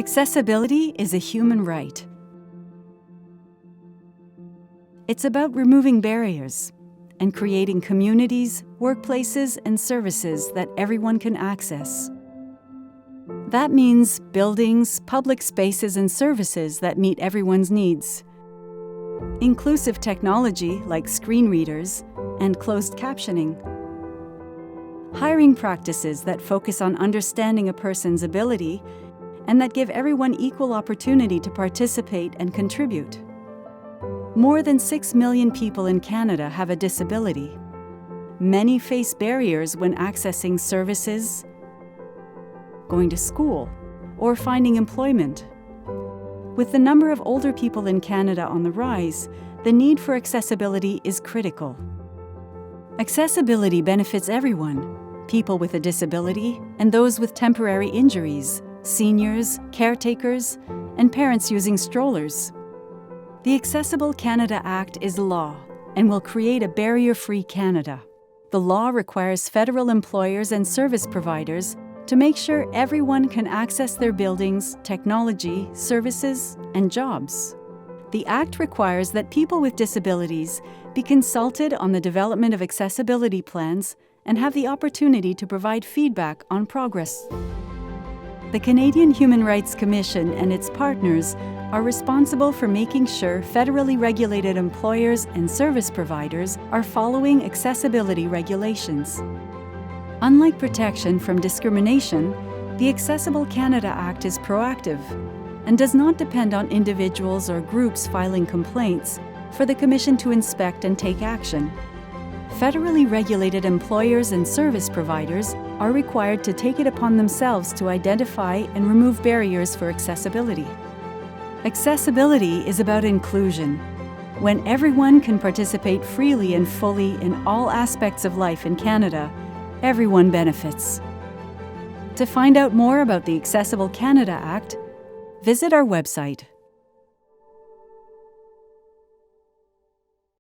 Accessibility is a human right. It's about removing barriers and creating communities, workplaces, and services that everyone can access. That means buildings, public spaces, and services that meet everyone's needs. Inclusive technology like screen readers and closed captioning. Hiring practices that focus on understanding a person's ability and that give everyone equal opportunity to participate and contribute. More than 6 million people in Canada have a disability. Many face barriers when accessing services, going to school, or finding employment. With the number of older people in Canada on the rise, the need for accessibility is critical. Accessibility benefits everyone, people with a disability and those with temporary injuries, seniors, caretakers, and parents using strollers. The Accessible Canada Act is law and will create a barrier-free Canada. The law requires federal employers and service providers to make sure everyone can access their buildings, technology, services, and jobs. The Act requires that people with disabilities be consulted on the development of accessibility plans and have the opportunity to provide feedback on progress. The Canadian Human Rights Commission and its partners are responsible for making sure federally regulated employers and service providers are following accessibility regulations. Unlike protection from discrimination, the Accessible Canada Act is proactive and does not depend on individuals or groups filing complaints for the Commission to inspect and take action. Federally regulated employers and service providers are required to take it upon themselves to identify and remove barriers for accessibility. Accessibility is about inclusion. When everyone can participate freely and fully in all aspects of life in Canada, everyone benefits. To find out more about the Accessible Canada Act, visit our website.